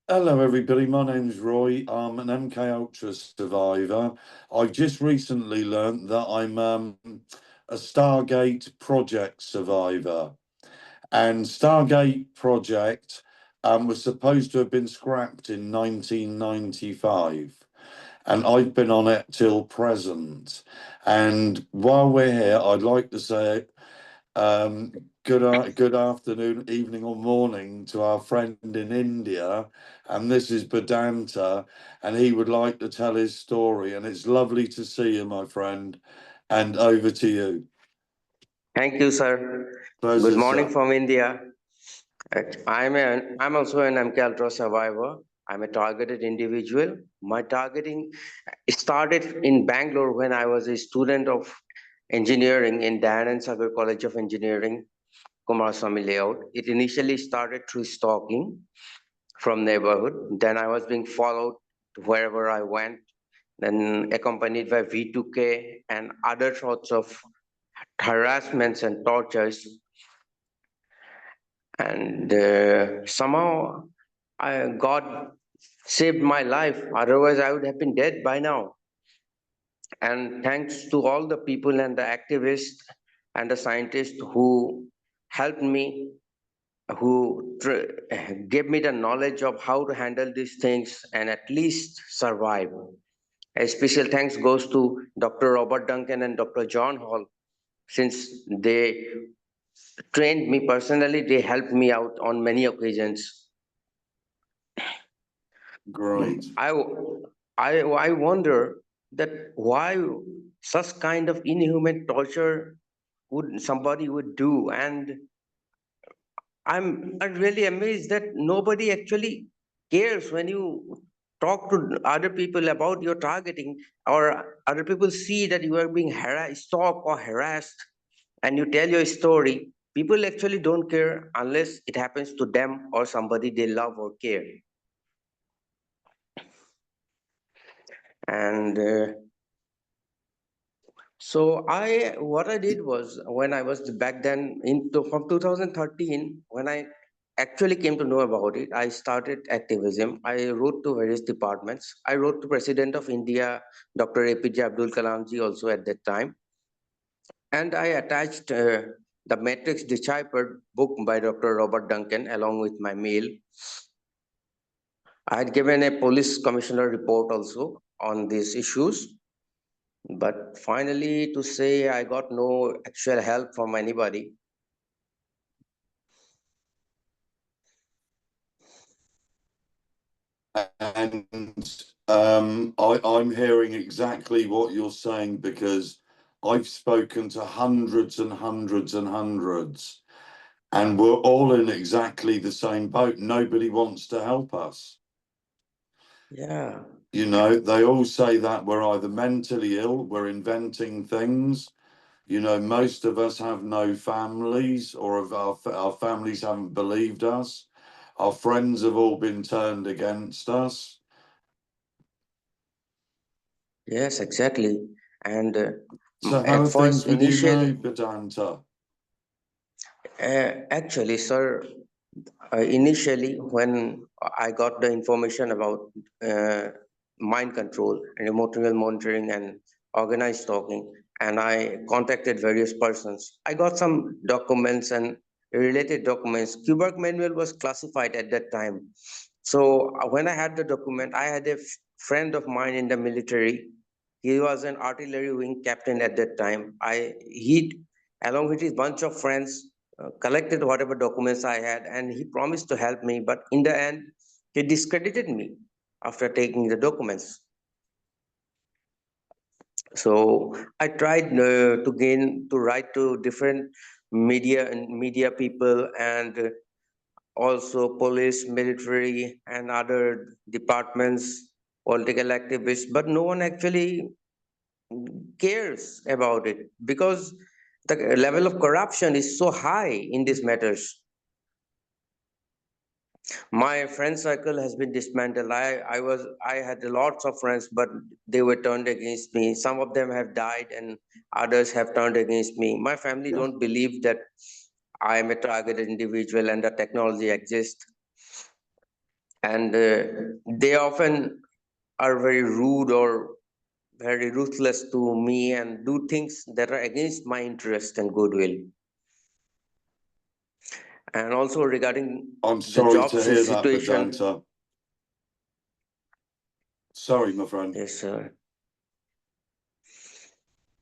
Hello, everybody. My name's Roy. I'm an MK Ultra survivor. I've just recently learnt that I'm a Stargate project survivor. And Stargate project was supposed to have been scrapped in 1995. And I've been on it till present. And while we're here, I'd like to say um, good afternoon, evening, or morning to our friend in India. And this is Vedanta, and he would like to tell his story. And it's lovely to see you, my friend. And over to you. Thank you, sir. Good Pleasure, morning sir. from India. I'm also an MK Ultra survivor. I'm a targeted individual. My targeting started in Bangalore when I was a student of engineering in Dayanand Sagar College of Engineering, Kumaraswamy Layout. It initially started through stalking from neighborhood. Then I was being followed to wherever I went, then accompanied by V2K and other sorts of harassments and tortures. And somehow God saved my life. Otherwise, I would have been dead by now. And thanks to all the people and the activists and the scientists who helped me, who gave me the knowledge of how to handle these things and at least survive. A special thanks goes to Dr. Robert Duncan and Dr. John Hall, since they trained me personally, they helped me out on many occasions. Great. I wonder that why such kind of inhuman torture would somebody would do, and I'm really amazed that nobody actually cares when you talk to other people about your targeting, or other people see that you are being harassed, stalked or harassed, and you tell your story. People actually don't care unless it happens to them or somebody they love or care. And so what I did was, when I was back then from 2013, when I actually came to know about it, I started activism. I wrote to various departments. I wrote to President of India, Dr. APJ Abdul Kalam ji, also at that time, and I attached the Matrix Deciphered book by Dr. Robert Duncan along with my mail. I had given a police commissioner report also on these issues. But finally, to say I got no actual help from anybody. And I'm hearing exactly what you're saying because I've spoken to hundreds and hundreds and hundreds, and we're all in exactly the same boat. Nobody wants to help us. Yeah. You know, they all say that we're either mentally ill, we're inventing things. You know, most of us have no families, or if our families haven't believed us. Our friends have all been turned against us. Yes, exactly. And So how at are things first, with you now, initially, Vedanta? actually, sir, initially when I got the information about uh, mind control and emotional monitoring and organized stalking, and I contacted various persons, I got some documents and related documents. Quebec manual was classified at that time. So when I had the document, I had a friend of mine in the military. He was an artillery wing captain at that time. He, along with his bunch of friends, collected whatever documents I had, and he promised to help me. But in the end, he discredited me after taking the documents. So I tried to write to different media people and also police, military, and other departments, political activists, but no one actually cares about it because the level of corruption is so high in these matters. My friend circle has been dismantled. I had lots of friends, but they were turned against me. Some of them have died, and others have turned against me. My family Yeah. don't believe that I am a targeted individual and that technology exists. and they often are very rude or very ruthless to me and do things that are against my interest and goodwill. And also regarding I'm the sorry job to hear that, situation, Vedanta. Sorry, my friend. yes, sir.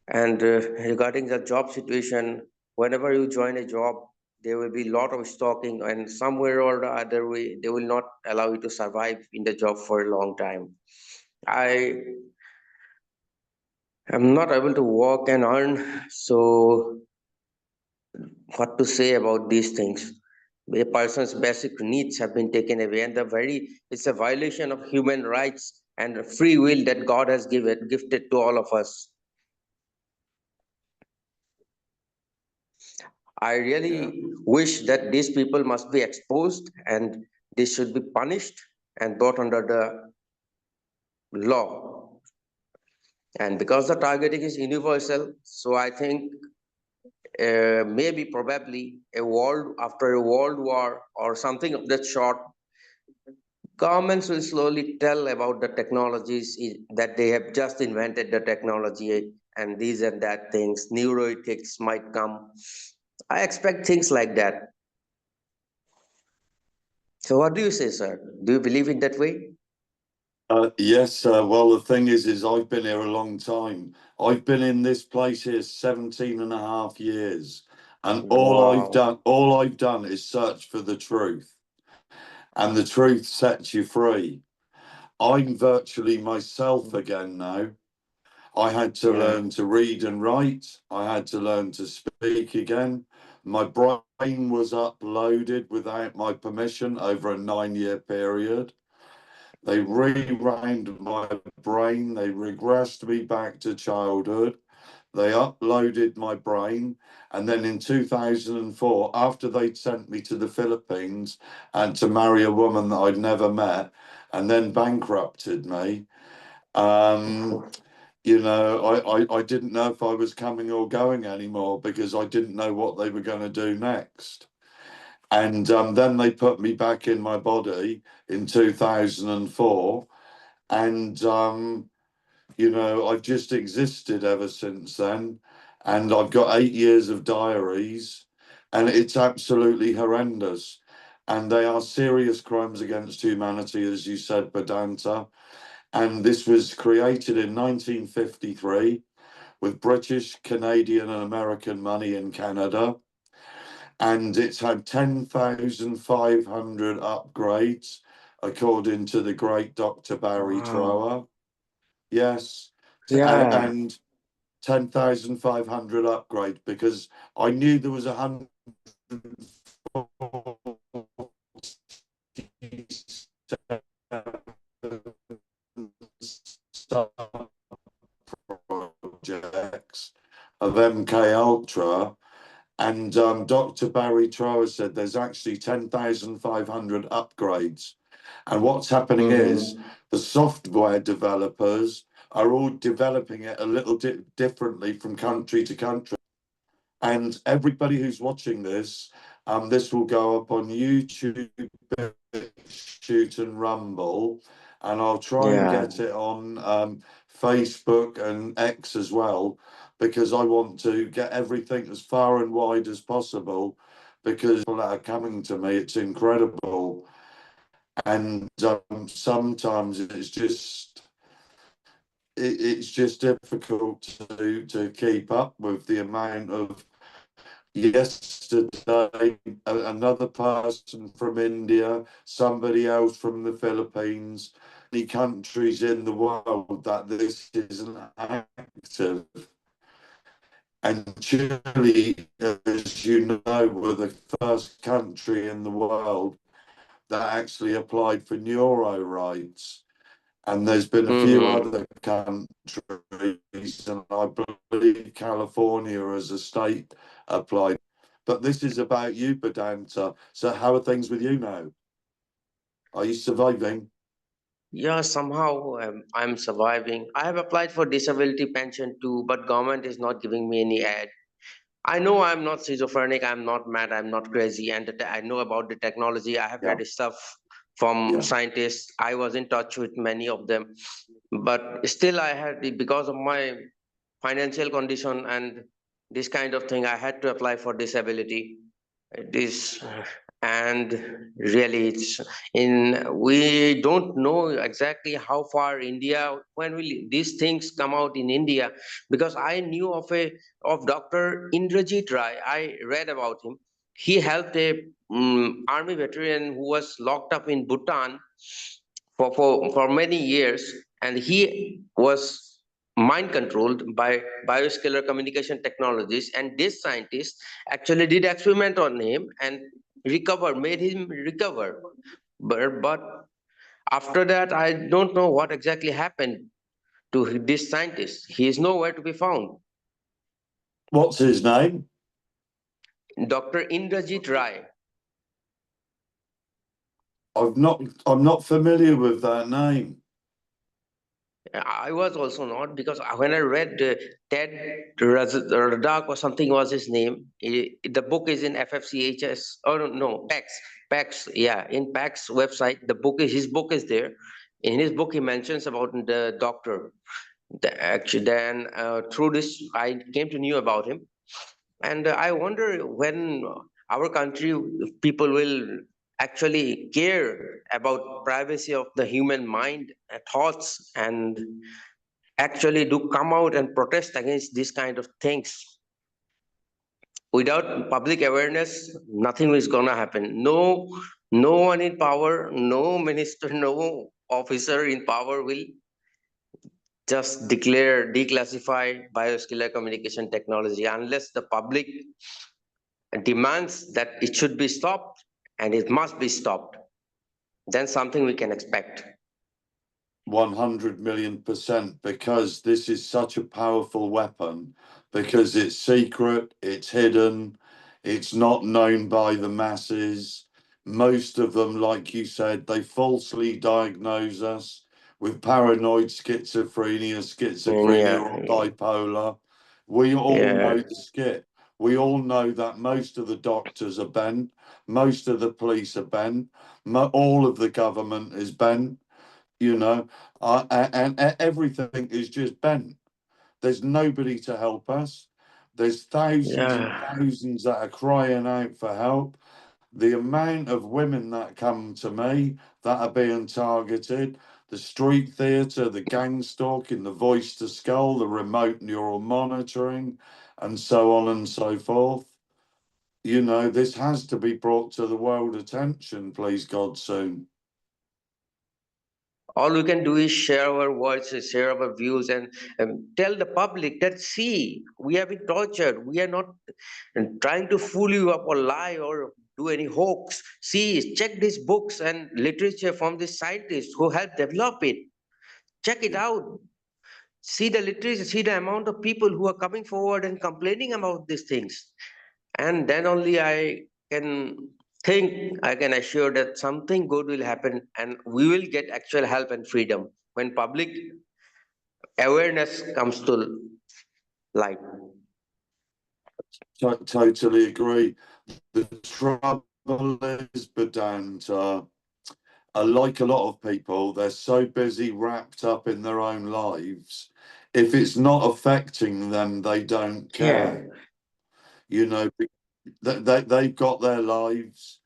And regarding the job situation, whenever you join a job, there will be a lot of stalking, and somewhere or the other way, they will not allow you to survive in the job for a long time. I am not able to work and earn, so what to say about these things? A person's basic needs have been taken away, and it's a violation of human rights and free will that God has given gifted to all of us. I Yeah. really wish that these people must be exposed and they should be punished and brought under the law. And because the targeting is universal, so I think maybe probably a world after a world war or something of that sort, governments will slowly tell about the technologies that they have just invented the technology and these and that things. Neuroethics might come. I expect things like that. So, what do you say, sir? Do you believe in that way? Yes, well, the thing is I've been here a long time. I've been in this place here 17 and a half years. And Wow. all I've done is search for the truth. And the truth sets you free. I'm virtually myself again now. I had to Yeah. learn to read and write. I had to learn to speak again. My brain was uploaded without my permission over a 9 year period. They rewound my brain. They regressed me back to childhood. They uploaded my brain. And then in 2004, after they'd sent me to the Philippines and to marry a woman that I'd never met and then bankrupted me, um, I didn't know if I was coming or going anymore because I didn't know what they were going to do next. And then they put me back in my body in 2004. And, I've just existed ever since then. And I've got 8 years of diaries, and it's absolutely horrendous. And they are serious crimes against humanity, as you said, Vedanta. And this was created in 1953 with British, Canadian, and American money in Canada. And it's had 10,500 upgrades, according to the great Dr. Barry Wow. Trower. Yes. Yeah. And 10,500 upgrades because I knew there was 147 projects of MK Ultra, and Dr. Barry Trower said there's actually 10,500 upgrades. And what's happening is Mm-hmm. the software developers are all developing it a little differently from country to country. And everybody who's watching this will go up on YouTube, Shoot and Rumble, and I'll try and Yeah. get it on Facebook and X as well, because I want to get everything as far and wide as possible, because people that are coming to me, it's incredible. And sometimes it's just difficult to keep up with the amount of. Yesterday, another person from India, somebody else from the Philippines, many countries in the world that this isn't active. And Chile, as you know, were the first country in the world that actually applied for neuro rights. And there's been a few Mm-hmm. other countries, and I believe California as a state applied. But this is about you, Vedanta. So how are things with you now? Are you surviving? Yeah, somehow I'm surviving. I have applied for disability pension too, but government is not giving me any ad. I know I'm not schizophrenic, I'm not mad, I'm not crazy, and I know about the technology. I have Yeah. read stuff from Yeah. scientists. I was in touch with many of them, but still I had, because of my financial condition and this kind of thing, I had to apply for disability. It is, and really, it's in. We don't know exactly how far India, when will these things come out in India, because I knew of Dr. Indrajit Rai. I read about him. He helped a army veteran who was locked up in Bhutan for many years, and he was mind controlled by bioscalar communication technologies, and this scientist actually did experiment on him and made him recover. But after that, I don't know what exactly happened to this scientist. He is nowhere to be found. What's his name? Dr. Indrajit Rai. I'm not familiar with that name. I was also not, because when I read Ted Radak or something was his name. The book is in FFCHS. Oh no, PAX. Yeah, in PAX website, his book is there. In his book, he mentions about the doctor. Actually, then through this, I came to know about him, and I wonder when our country people will actually care about privacy of the human mind, thoughts, and actually do come out and protest against these kind of things. Without public awareness, nothing is going to happen. No one in power, no minister, no officer in power will just declassify bioscalar communication technology unless the public demands that it should be stopped, and it must be stopped. Then something we can expect. 100 million%, because this is such a powerful weapon, because it's secret, it's hidden, it's not known by the masses. Most of them, like you said, they falsely diagnose us with paranoid schizophrenia or Yeah, bipolar. We all yeah, know the skit. We all know that most of the doctors are bent, most of the police are bent, all of the government is bent, you know, and everything is just bent. There's nobody to help us. There's thousands and yeah. thousands that are crying out for help. The amount of women that come to me that are being targeted, the street theatre, the gang stalking, the voice to skull, the remote neural monitoring, and so on and so forth. You know, this has to be brought to the world attention, please God, soon. All we can do is share our voices, share our views, and tell the public that, see, we have been tortured. We are not trying to fool you up or lie or do any hoax. See, check these books and literature from the scientists who helped develop it. Check it out. See the literature, see the amount of people who are coming forward and complaining about these things. And then only I can assure that something good will happen, and we will get actual help and freedom when public awareness comes to light. Totally agree. The trouble is, Bedanta, like a lot of people, they're so busy wrapped up in their own lives. If it's not affecting them, they don't Yeah, care. You know, they've got their lives,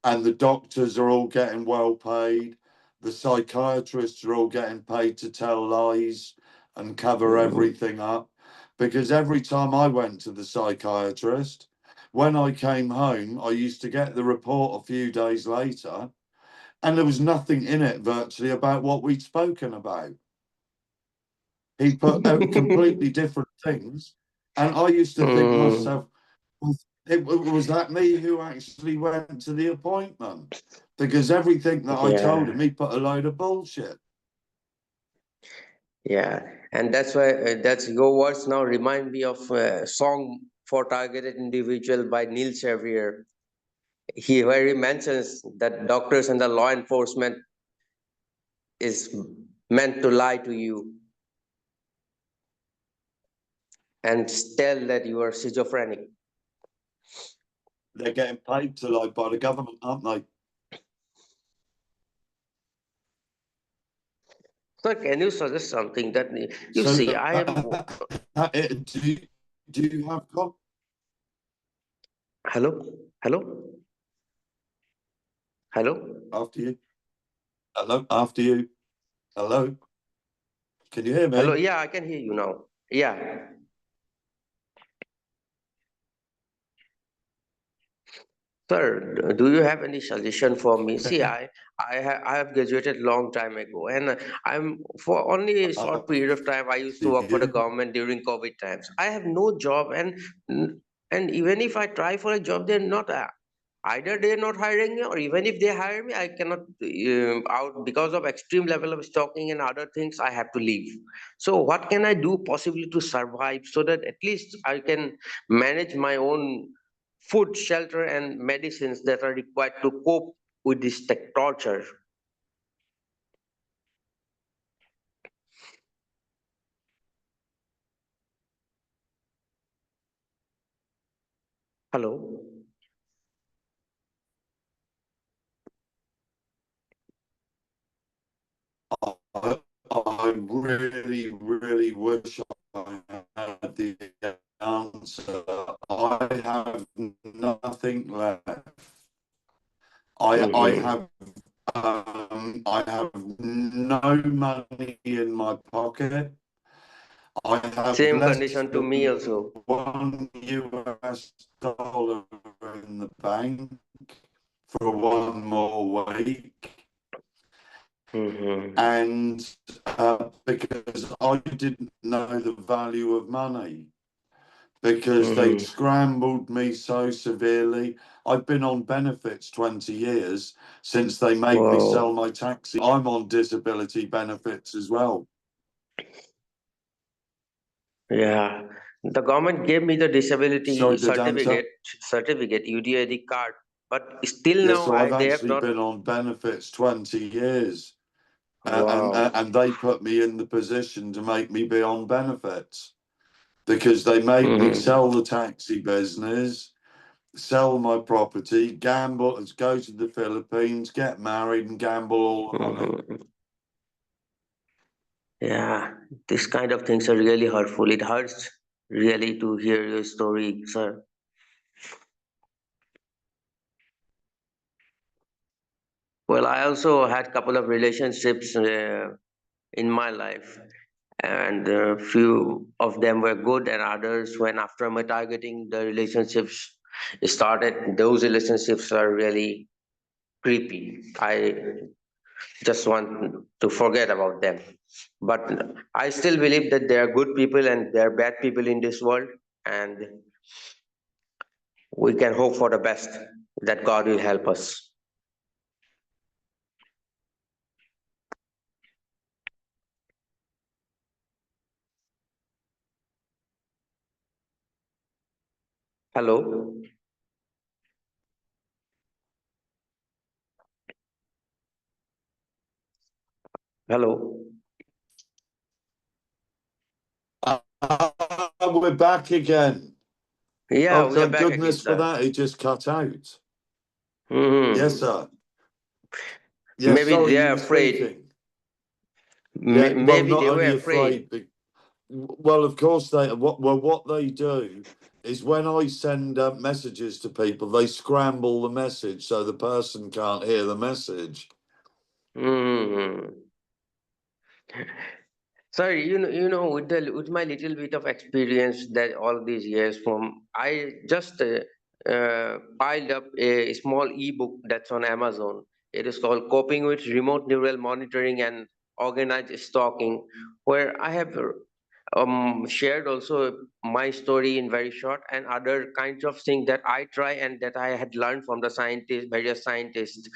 and the doctors are all getting well paid. The psychiatrists are all getting paid to tell lies and cover everything up. Because every time I went to the psychiatrist, when I came home, I used to get the report a few days later, and there was nothing in it virtually about what we'd spoken about. He put completely different things. And I used to think to Mm, myself, was that me who actually went to the appointment? Because everything that I told yeah, him, he put a load of bullshit. yeah, and that's why that's your words now remind me of a song for targeted individual by Neil Xavier. Where he mentions that doctors and the law enforcement is meant to lie to you and tell that you are schizophrenic. They're getting paid to lie by the government, aren't they? Sir, can you suggest something that you So, see? I am. do you have Hello, hello, hello, after you? Hello, after you. Hello, can you hear hello. me? Yeah, I can hear you now. Yeah, sir. Do you have any suggestion for me? See, I have graduated long time ago, and I'm for only a short period of time. I used After to work for the you. government during COVID times. I have no job, and even if I try for a job, they're not either they're not hiring me, or even if they hire me, I cannot out because of extreme level of stalking and other things. I have to leave. So what can I do possibly to survive so that at least I can manage my own food, shelter, and medicines that are required to cope with this tech torture? Hello. I really, really wish I had the answer. I have nothing left. I Hmm. have I have no money in my pocket. I have Same less condition to than me also. $1 in the bank for one more week. Hmm. And because I didn't know the value of money, because they'd Hmm. scrambled me so severely. I've been on benefits 20 years since they made me sell Wow. my taxi. I'm on disability benefits as well. Yeah. The government gave me the disability Sorry, Vedanta. certificate, UDID card, but still Yes, now so I've they have actually not. been on benefits 20 years. Wow. And they put me in the position to make me be on benefits because they made me Hmm. sell the taxi business, sell my property, gamble, go to the Philippines, get married, and gamble all the money. Hmm. Yeah, this kind of things are really hurtful. It hurts really to hear your story, sir. Well, I also had couple of relationships in my life, and few of them were good, and others, when after my targeting, the relationships started. Those relationships are really creepy. I just want to forget about them. But I still believe that there are good people and there are bad people in this world, and we can hope for the best that God will help us. Hello, hello. We're back again. Yeah, Oh, we are thank back again, goodness for sir. that. It just cut out. Yes, Hmm. sir. Yes, Maybe sorry, they you are were afraid. speaking. Yeah, well, Maybe not they were only afraid. afraid, but well, of course what they do is when I send messages to people, they scramble the message so the person can't hear the message. Hmm. Sorry, with my little bit of experience that all these years from, I just piled up a small ebook that's on Amazon. It is called "Coping with Remote Neural Monitoring and Organized Stalking," where I have shared also my story in very short and other kinds of things that I try and that I had learned from the various scientists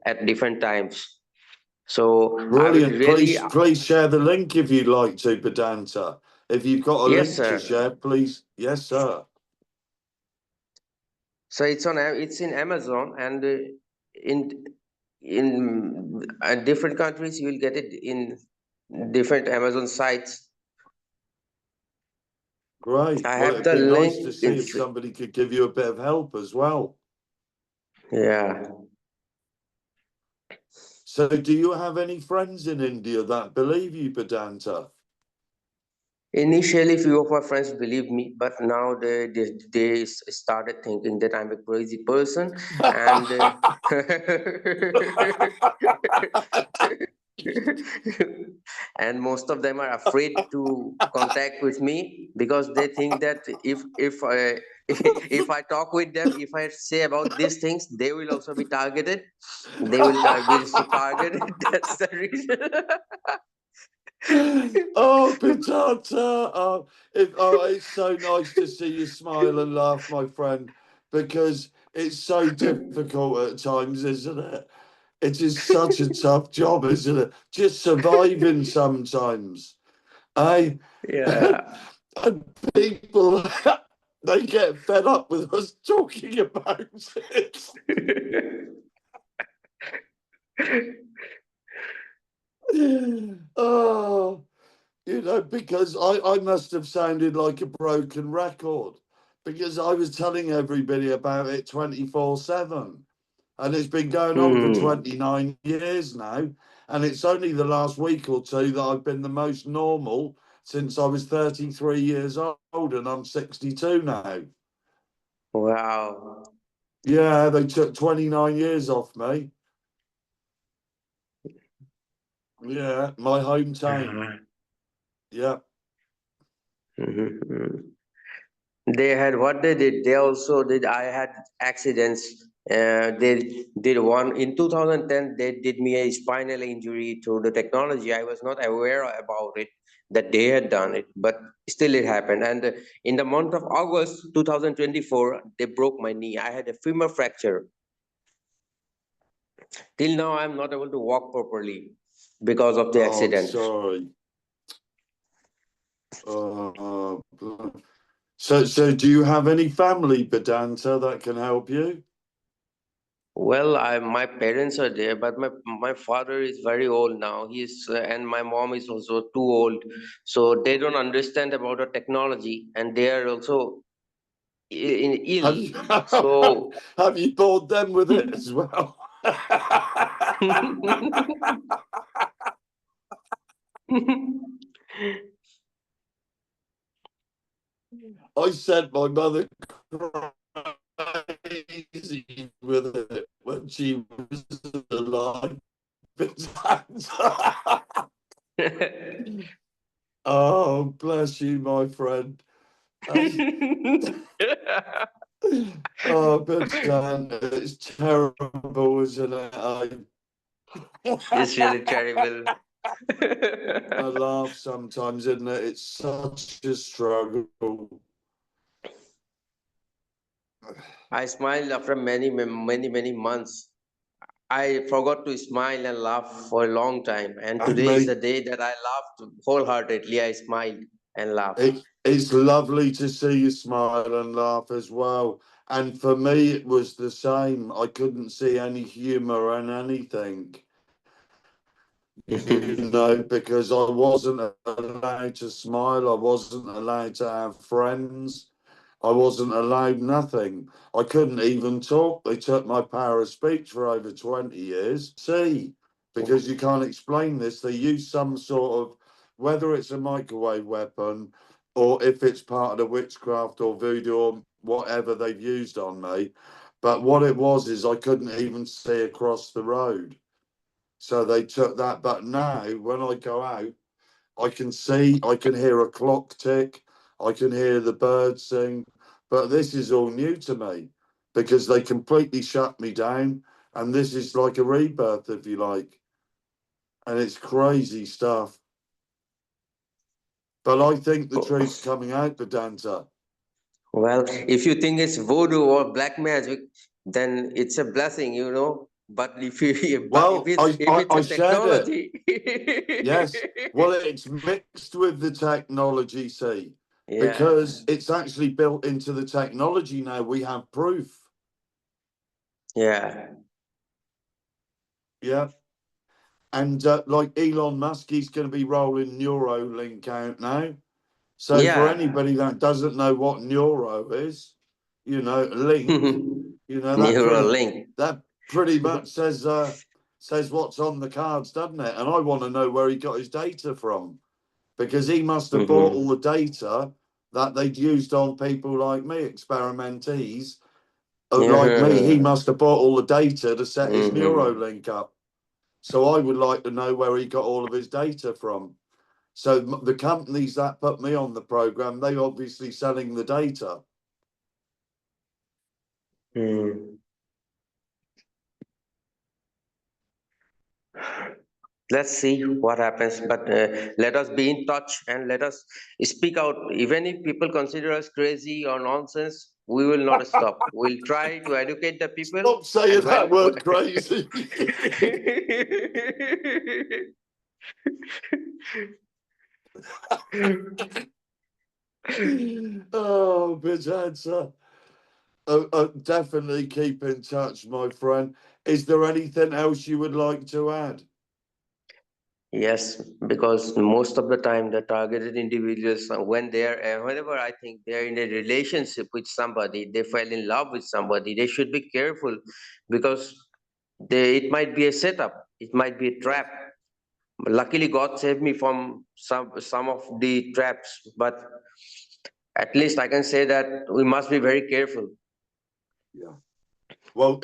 at different times. So I will Brilliant. really, Please share the link if you'd like to, Bedanta. If you've got a yes, link to sir. share, please. Yes, sir. So it's in Amazon, and in different countries you will get it in different Amazon sites. Great. I Well, have it'd the be nice link. to see if It's somebody could give you a bit of help as well. yeah. So, do you have any friends in India that believe you, Vedanta? Initially, few of my friends believed me, but now they started thinking that I'm a crazy person, and and most of them are afraid to contact with me because they think that if I if I talk with them, if I say about these things, they will also be targeted. They will be targeted. That's the reason. Oh, Vedanta! It's so nice to see you smile and laugh, my friend, because it's so difficult at times, isn't it? It is such a tough job, isn't it? Just surviving sometimes. I Yeah. and people they get fed up with us talking about it. Oh, because I must have sounded like a broken record because I was telling everybody about it 24/7. And it's been going on for Hmm. 29 years now. And it's only the last week or two that I've been the most normal since I was 33 years old and I'm 62 now. Wow. Yeah, they took 29 years off me. Yeah, my hometown. Uh-huh. Yeah. Mhm. They had what they did. They also did. I had accidents. They did one in 2010. They did me a spinal injury through the technology. I was not aware about it that they had done it, but still it happened. And in the month of August 2024, they broke my knee. I had a femur fracture. Till now, I'm not able to walk properly because of the Oh, I'm accident. sorry. Uh, so do you have any family, Vedanta, that can help you? Well, my parents are there, but my father is very old now. He's and my mom is also too old, so they don't understand about the technology, and they are also ill. Have you So have you bored them with it as well? I said my mother crazy with it when she was alive. Oh, bless you, my friend. Oh, but it's terrible, isn't it? It's really terrible. I laugh sometimes, isn't it? It's such a struggle. I smiled after many months. I forgot to smile and laugh for a long time, and And today is the mate, day that I laughed wholeheartedly. I smiled and laughed. it's lovely to see you smile and laugh as well. And for me, it was the same. I couldn't see any humour in anything, because I wasn't allowed to smile. I wasn't allowed to have friends. I wasn't allowed nothing. I couldn't even talk. They took my power of speech for over 20 years. See, because you can't explain this. They use some sort of, whether it's a microwave weapon or if it's part of the witchcraft or voodoo or whatever they've used on me. But what it was is I couldn't even see across the road. So they took that. But now, when I go out, I can see, I can hear a clock tick, I can hear the birds sing. But this is all new to me because they completely shut me down. And this is like a rebirth, if you like. And it's crazy stuff. But I think the truth's coming out, Vedanta. Well, if you think it's voodoo or black magic, then it's a blessing. But if you, but Well, if it's I a said it. technology, Yes. Well, it's mixed with the technology, see, yeah, because it's actually built into the technology now. We have proof. yeah, Yeah. And like Elon Musk, he's going to be rolling Neuralink out now. So for yeah. anybody that doesn't know what neuro is, link, that Neural link. pretty much says says what's on the cards, doesn't it? And I want to know where he got his data from, because he must have bought all the data that they'd used on people like me, experimentees, like me. He must have bought all the data to set his Neuralink up. So I would like to know where he got all of his data from. So the companies that put me on the program, they obviously selling the data. Let's see what happens, but let us be in touch and let us speak out. Even if people consider us crazy or nonsense, we will not stop. We'll try to educate the people. Stop saying And that when word crazy. Oh, bitch answer. Definitely keep in touch, my friend. Is there anything else you would like to add? Yes, because most of the time the targeted individuals, when they're, whenever I think they're in a relationship with somebody, they fell in love with somebody, they should be careful because it might be a setup, it might be a Yeah, trap. Luckily, God saved me from some of the traps, but at least I can say that we must be very careful. yeah. Well,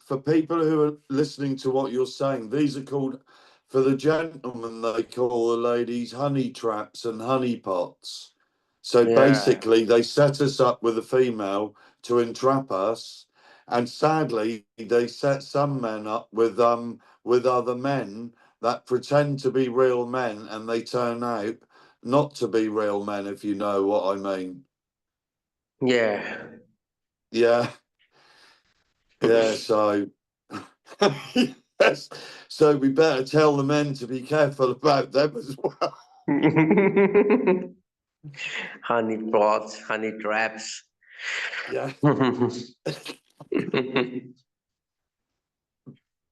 for people who are listening to what you're saying, these are called, for the gentlemen, they call the ladies honey traps and honey pots. So Yeah, basically, they set us up with a female to entrap us, and sadly, they set some men up with other men that pretend to be real men, and they turn out not to be real men, if you know what I mean. yeah. Yeah. Yeah, so yes, so we better tell the men to be careful about them as well. Honey pots, honey traps. Yeah,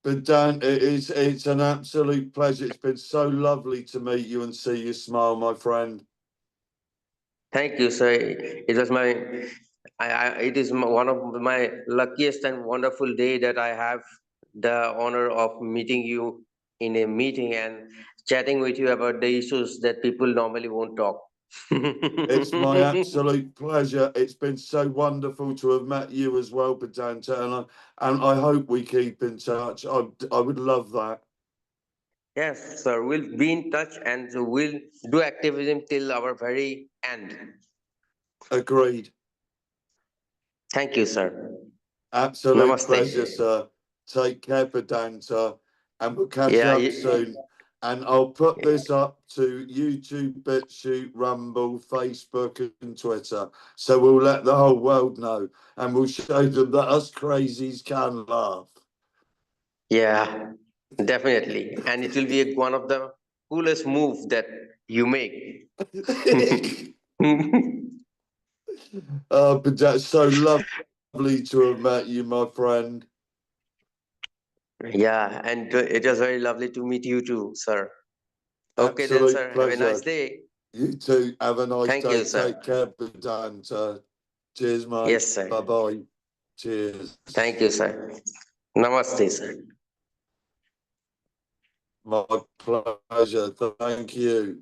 but Dan, it's an absolute pleasure. It's been so lovely to meet you and see you smile, my friend. Thank you, sir. It was my, it is one of my luckiest and wonderful day that I have the honor of meeting you in a meeting and chatting with you about the issues that people normally won't talk. It's my absolute pleasure. It's been so wonderful to have met you as well, Bedanta, and I hope we keep in touch. I would love that. Yes, sir. We'll be in touch and we'll do activism till our very end. Agreed. Thank you, sir. Absolute Namaste. pleasure, sir. Take care, Vedanta, and we'll catch Yeah, up soon. And I'll put yeah, this up to YouTube, BitChute, Rumble, Facebook, and Twitter. So we'll let the whole world know, and we'll show them that us crazies can laugh. yeah, definitely. And it will be one of the coolest move that you make. But that's so lovely to have met you, my friend. Yeah, and it was very lovely to meet you too, sir. Okay then, Absolute sir. Have a nice pleasure. day. You too. Have a nice Thank you, day. sir. Take care, Vedanta. Cheers, mate. Yes, sir. Bye bye. Cheers. Thank you, sir. Namaste, sir. My pleasure. Thank you.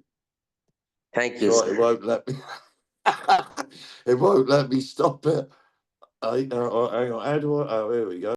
Thank you, Sorry, it sir. won't let me. It won't let me stop it. Hang on. How do I? Oh, here we go.